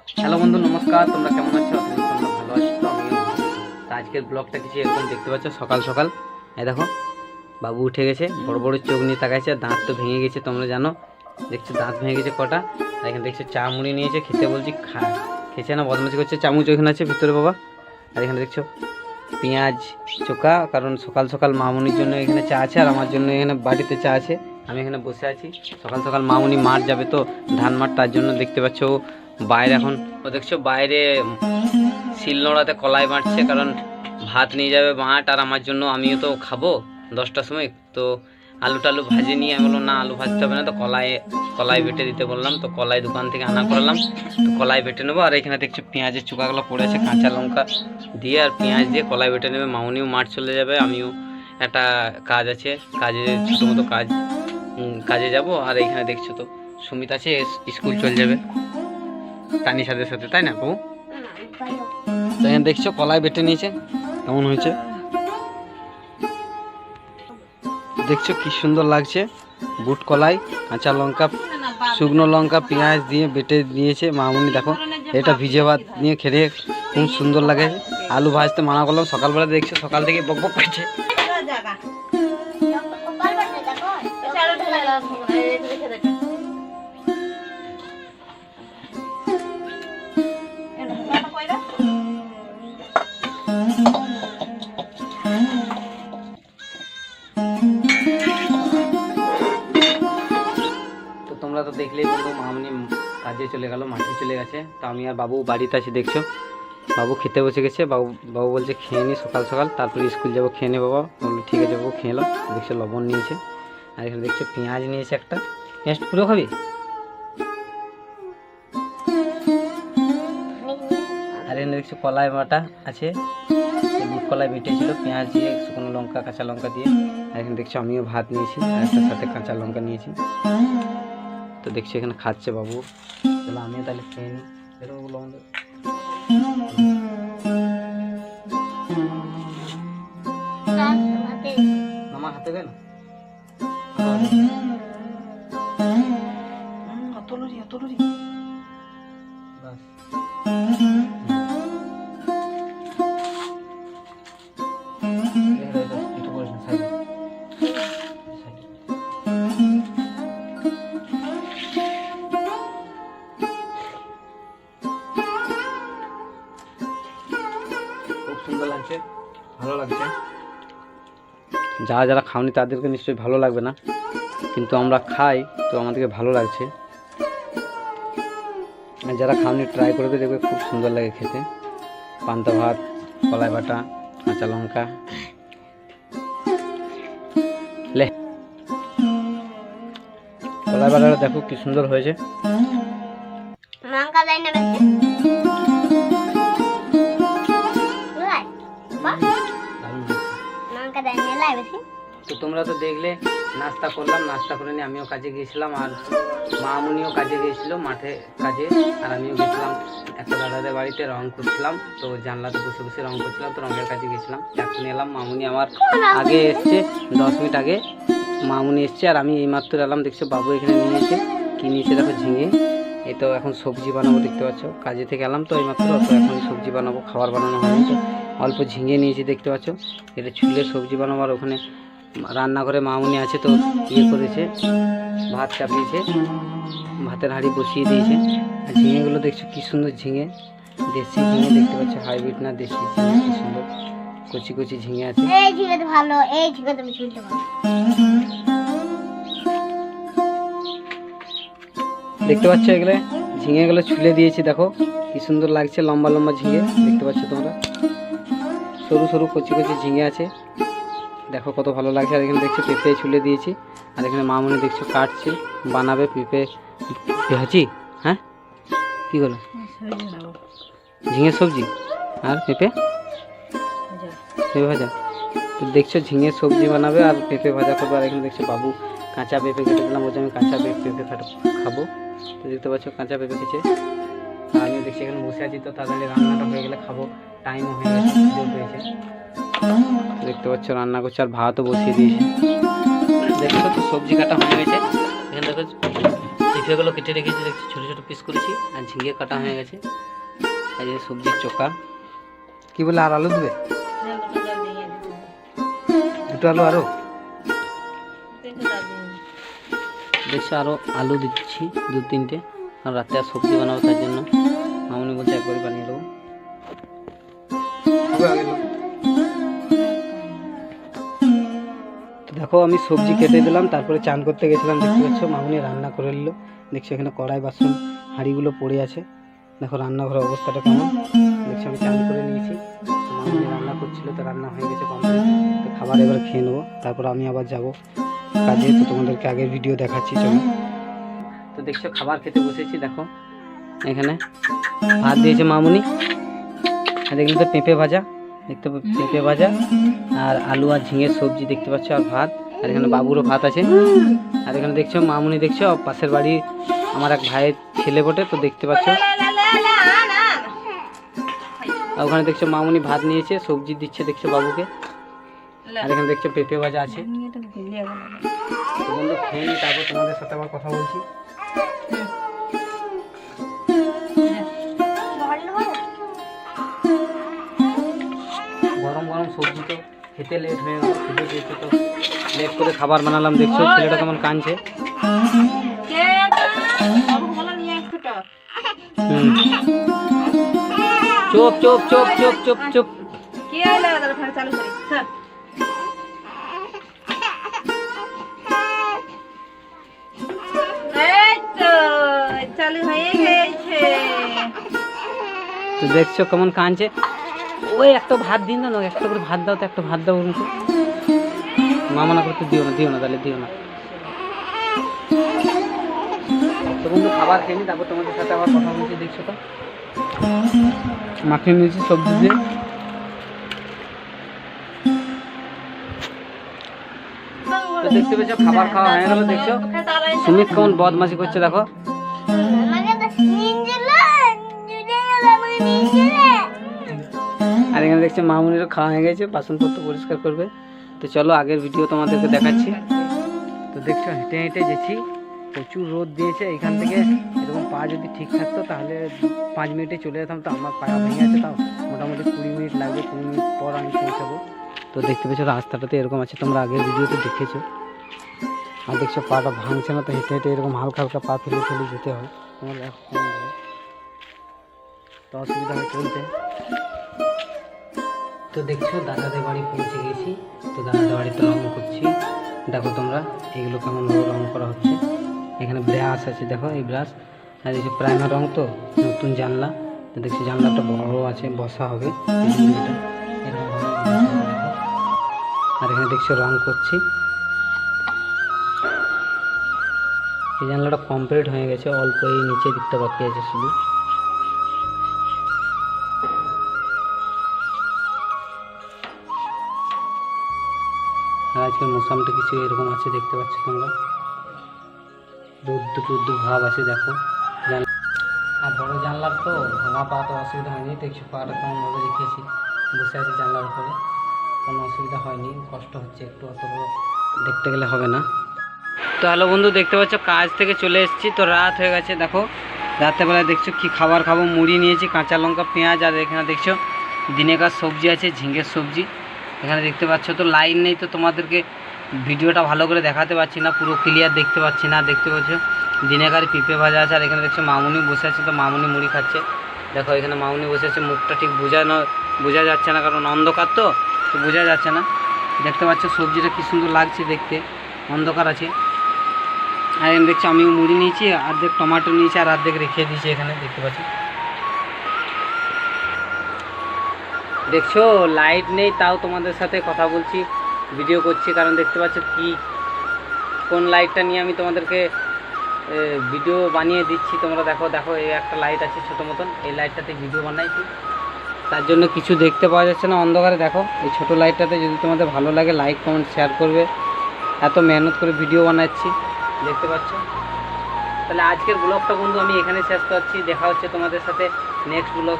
Hello বন্ধু, নমস্কার। তোমরা কেমন আছো? তোমরা ভালো আছো তো? আমিও আজকের ব্লগটা কিছু এরকম দেখতে পাচ্ছ। সকাল সকাল এই দেখো বাবু উঠে গেছে, বড় বড় চোখ নিয়ে তাকাইছে। দাঁত তো ভেঙে গেছে, তোমরা জানো। দেখছো দাঁত ভেঙে গেছে কটা। আর এখানে দেখছো চা মুড়ি নিয়েছে, খেতে বলছি খেছে না, বদমাশি করছে। চামচ ওখানে আছে ভিতরে বাবা। আর এখানে দেখছো পেঁয়াজ চোখা, কারণ সকাল সকাল মামুনির জন্য এখানে চা আছে, আর আমার জন্য এখানে বাড়িতে চা আছে। আমি এখানে বসে আছি। সকাল সকাল মামুনি মাঠ যাবে তো, ধান মাঠ, তার জন্য দেখতে পাচ্ছ বাইরে এখন ও দেখছো বাইরে শিল নোড়াতে কলাই বাঁটছে, কারণ ভাত নিয়ে যাবে মাঠ, আর আমার জন্য আমিও তো খাবো 10টার সময়। তো আলু টালু ভাজে নিয়ে আমি বললাম না, আলু ভাজতে হবে না, তো কলাই বেটে দিতে বললাম। তো কলাই দোকান থেকে আনা করলাম, তো কলাই বেটে নেবো। আর এখানে দেখছো পেঁয়াজের চোকাগুলো পড়েছে, কাঁচা লঙ্কা দিয়ে আর পেঁয়াজ দিয়ে কলাই বেটে নেবে। মামুনিও মাঠ চলে যাবে, আমিও একটা কাজ আছে, ছোটো মতো কাজে যাব। আর এইখানে দেখছো তো সুমিত আছে, স্কুল চলে যাবে তানিশাদের সাথে, তাই না বাবু? তো এখানে দেখছো কলাই বেটে নিয়েছে, কেমন হয়েছে দেখছো, কি সুন্দর লাগছে। বুট কলাই, কাঁচা লঙ্কা, শুকনো লঙ্কা, পেঁয়াজ দিয়ে বেটে দিয়েছে মামুনি। দেখো এটা ভিজে ভাত নিয়ে খেতে খুব সুন্দর লাগে। আলু ভাজতে মানা করলাম, সকালবেলা দেখছো সকাল থেকে বক বক করছে। তোমরা তো দেখলেই বন্ধু, মামনি কাজে চলে গেল, মাঠে চলে গেছে। তো আমি আর বাবু বাড়িতে আছি। দেখছো বাবু খেতে বসে গেছে। বাবু বলছে খেয়ে নি সকাল সকাল, তারপরে স্কুল যাবো, খেয়ে নে বাবা। বললো ঠিক আছে বাবু, খেয়ে এলো। দেখছো লবণ নিয়েছে, আর এখানে দেখছো পেঁয়াজ নিয়েছে একটা। পেঁয়াজ পুরো খাবি? আর এখানে দেখছো কলাই বাটা আছে, বুট কলাই বেটেছিল পেঁয়াজ দিয়ে, শুকনো লঙ্কা, কাঁচা লঙ্কা দিয়ে। আর এখানে দেখছো আমিও ভাত নিয়েছি, আর একটার সাথে কাঁচা লঙ্কা নিয়েছি। তো দেখছি এখানে খাচ্ছে বাবু। তাহলে আমিও তাহলে খেয়ে নিই। এরকম আমাদের মামা হাতে দেন সুন্দর লাগছে, ভালো লাগছে। যারা খাওনি তাদেরকে নিশ্চয়ই ভালো লাগবে না, কিন্তু আমরা খাই তো আমাদেরকে ভালো লাগছে। আর যারা খাওনি ট্রাই করবে, দেখবে খুব সুন্দর লাগে খেতে। পান্তা ভাত, কলাই বাটা, কাঁচা লঙ্কা। লে কলাই বাটাটা দেখো কি সুন্দর হয়েছে। তো তোমরা তো দেখলে নাস্তা করলাম, নাস্তা করে নিয়ে আমিও কাজে গিয়েছিলাম, আর মামুনিও কাজে গিয়েছিল মাঠে কাজে। আর আমিও গেছিলাম একটা দাদাদের বাড়িতে, রং করছিলাম। তো জানলাতে বসে বসে রং করছিলাম, তো রঙের কাজে গেছিলাম। এখন এলাম, মামুনি আমার আগে এসছে, 10 মিনিট আগে মামুনি এসছে, আর আমি এইমাত্র এলাম। দেখছো বাবু এখানে নিয়েছে, কি নিয়েছে দেখো, ঝিঙে। এই তো এখন সবজি বানাবো, দেখতে পাচ্ছ। কাজে থেকে এলাম তো এইমাত্র, তো এখন সবজি বানাবো, খাবার বানানো হয়নি। তো অল্প ঝিঙে নিয়েছি, দেখতে পাচ্ছ। এটা ছুলে সবজি বানাবো। আর ওখানে রান্নাঘরে মামুনি আছে, তো করেছে, ভাত চাপিয়েছে, ভাতের হাঁড়ি বসিয়ে দিয়েছে। আর ঝিঙেগুলো দেখছো কি সুন্দর ঝিঙে, দেশি ঝিঙে, দেখতে পাচ্ছ, হাইব্রিড না, দেশি ঝিঙে, কি সুন্দর কচি কচি ঝিঙে আছে। দেখতে পাচ্ছ এগুলো ঝিঙেগুলো ছুলে দিয়েছি, দেখো কি সুন্দর লাগছে, লম্বা লম্বা ঝিঙে, দেখতে পাচ্ছ তোমরা। সরু সরু কচি কচি ঝিঙে আছে, দেখো কত ভালো লাগছে। আর এখানে দেখছো পেঁপে ছুলে দিয়েছি, আর এখানে মামুনি দেখছো কাটছে, বানাবে পেঁপে ভাজি। হ্যাঁ কি হলো? ঝিঙে সবজি আর পেঁপে ভাজা। তো দেখছো ঝিঙে সবজি বানাবে আর পেঁপে ভাজা করবে। আর এখানে দেখছো বাবু কাঁচা পেঁপে কেটে দিলাম, বলছে আমি কাঁচা পেঁপে খাবো। তো দেখতে পাচ্ছ কাঁচা পেঁপে খেয়েছে। আর আমি দেখছি এখানে বসে আছি, তো তাড়াতাড়ি রান্নাটা হয়ে গেলে খাবো, টাইমও হয়ে গেছে, হয়েছে। দেখতে পাচ্ছ রান্না করছে, আর ভাতও বসিয়ে দিয়েছে। দেখছো তো সবজি কাটা হয়ে গেছে। এখানে দেখো পেঁপেগুলো কেটে রেখেছি, দেখছি ছোটো ছোটো পিস করেছি, আর ঝিঙে কাটা হয়ে গেছে। আর এই সবজির চোখা কি বলে, আর আলু দেবে, দুটো আলু আরও দেখছো, আরও আলু দিচ্ছি 2-3টে, আর রাতে আর সবজি বানাবো, তার জন্য মামনি বলছে একবারই বানিয়ে দেবো। দেখো আমি সবজি কেটে দিলাম, তারপরে চান করতে গেছিলাম, দেখতে পাচ্ছ মামনি রান্না করে নিল। দেখছো এখানে কড়াই বাসন হাঁড়িগুলো পড়ে আছে, দেখো রান্নাঘরের অবস্থাটা কেমন। দেখছো আমি চান করে নিয়েছি, মামনি রান্না করছিল, তো রান্না হয়ে গেছে কমপ্লিট। তো খাবার এবার খেয়ে নেবো, তারপর আমি আবার যাব কাজে। তো তোমাদেরকে আগের ভিডিও দেখাচ্ছি, চলো। তো দেখছো খাবার খেতে বসেছি, দেখো এখানে ভাত দিয়েছে মামনি, আর এগুলো তো পেঁপে ভাজা, দেখতে পেঁপে ভাজা আর আলু আর ঝিঙের সবজি দেখতে পাচ্ছ, আর ভাত। আর এখানে বাবুরও ভাত আছে। আর এখানে দেখছো মামনি, দেখছো পাশের বাড়ি আমার এক ভাইয়ের ছেলে বটে, তো দেখতে পাচ্ছ। আর ওখানে দেখছো মামনি ভাত নিয়েছে, সবজি দিচ্ছে দেখছো বাবুকে। আর এখানে দেখছো পেঁপে ভাজা আছে। তো বন্ধু খেয়ে নি, তারপর তোমাদের সাথে আবার কথা বলছি। গরম গরম সবজি, তো খেতে লেট হয়ে গেল, খেতে পেয়েছে, তো লেট করে খাবার বানালাম। দেখছো ছেলেটা কেমন কাঁদছে। চুপ চুপ চুপ চুপ চুপ চুপ। তো দেখছো কেমন কাঁদছে। ওই একটা ভাত দিন না, একটা করে ভাত দাও, তো একটা ভাত দাও বলুন তো। মামনা করতে দিও না তাহলে দিও না। তো বন্ধু খাবার খেয়ে নি, তারপর তোমাদের সাথে আবার কথা বলছি। দেখছো তো মাখিয়ে নিয়েছি সবজি দিয়ে। তো দেখতে পেয়েছো খাবার খাওয়া হয়ে গেল। দেখছো সুমিত কেমন বদমাশি করছে, দেখো। আর এখানে দেখছো মামুনিরও খাওয়া হয়ে গেছে, বাসনপত্র পরিষ্কার করবে। তো চলো আগের ভিডিও তোমাদেরকে দেখাচ্ছি। তো দেখছো হেঁটে হেঁটে গেছি, প্রচুর রোদ দিয়েছে। এখান থেকে এরকম পা যদি ঠিক থাকতো তাহলে 5 মিনিটে চলে যেতাম। তো আমার পা ভেঙে আছে, তাও মোটামুটি 20 মিনিট লাগবে, 20 মিনিট পর আমি পৌঁছাবো। তো দেখতে পেয়েছো রাস্তাটাতে এরকম আছে, তোমরা আগের ভিডিওতে দেখেছো। আর দেখছো পাটা ভাঙছে না, তো হেঁটে হেঁটে এরকম হালকা হালকা পা ফেলে ফেলে যেতে হয়। তোমার এখন তো অসুবিধা হয় চলতে। তো দেখছো দাদাদের বাড়ি পৌঁছে গেছি। তো দাদাদের বাড়িতে রং করছি, দেখো তোমরা এগুলো কেমন রং করা হচ্ছে। এখানে ব্রাশ আছে, দেখো এই ব্রাশ। আর দেখছো প্রাইমার রং, তো নতুন জানলা। তো দেখছি জানলাটা বড় আছে, বসা হবে এটা এরকম ভাবে। আর এখানে দেখছো রং করছি। এই জানলাটা কমপ্লিট হয়ে গেছে, অল্প এই নিচে দিকটা বাকি আছে শুধু। আর আজকের মৌসামটা কিছু এরকম আছে, দেখতে পাচ্ছ তোমরা, রোদ্দু ভাব আছে, দেখো। আর বড় জানলার তো ভাঙা পা, তো অসুবিধা হয়নি। দেখছো পাটা কেমনভাবে রেখেছি, বসে আছি জানলার উপরে, কোনো অসুবিধা হয়নি। কষ্ট হচ্ছে একটু, অত দেখতে গেলে হবে না। তো হ্যালো বন্ধু, দেখতে পাচ্ছ কাজ থেকে চলে এসেছি। তো রাত হয়ে গেছে, দেখো রাত্রেবেলায় দেখছো কি খাবার খাবো, মুড়ি নিয়েছি, কাঁচা লঙ্কা, পেঁয়াজ। আর এখানে দেখছো দিনেকার সবজি আছে, ঝিঙের সবজি। এখানে দেখতে পাচ্ছ তো লাইন নেই, তো তোমাদেরকে ভিডিওটা ভালো করে দেখাতে পারছি না, পুরো ক্লিয়ার দেখতে পাচ্ছি না। দেখতে পাচ্ছ দিনেকার পেঁপে ভাজা আছে। আর এখানে দেখছো মামুনি বসে আছে, তো মামুনি মুড়ি খাচ্ছে। দেখো এখানে মামুনি বসে আছে, মুখটা ঠিক বোঝা যাচ্ছে না, কারণ অন্ধকার তো বোঝা যাচ্ছে না। দেখতে পাচ্ছ সবজিটা কি সুন্দর লাগছে দেখতে, অন্ধকার আছে। আর এখানে দেখছো আমিও মুড়ি নিয়েছি, অর্ধেক টমেটো নিয়েছি, আর অর্ধেক রেখে দিয়েছি এখানে, দেখতে পাচ্ছ। দেখছো লাইট নেই, তাও তোমাদের সাথে কথা বলছি, ভিডিও করছি, কারণ দেখতে পাচ্ছ কি কোন লাইটটা নিয়ে আমি তোমাদেরকে ভিডিও বানিয়ে দিচ্ছি। তোমরা দেখো এই একটা লাইট আছে ছোটো মতন, এই লাইটটাতে ভিডিও বানাইছি, তার জন্য কিছু দেখতে পাওয়া যাচ্ছে না অন্ধকারে। দেখো এই ছোটো লাইটটাতে যদি তোমাদের ভালো লাগে লাইক কমেন্ট শেয়ার করবে, এত মেহনত করে ভিডিও বানাচ্ছি, দেখতে পাচ্ছ। তাহলে আজকের ব্লগটা বন্ধু আমি এখানে শেষ করছি, দেখা হচ্ছে তোমাদের সাথে নেক্সট ব্লগ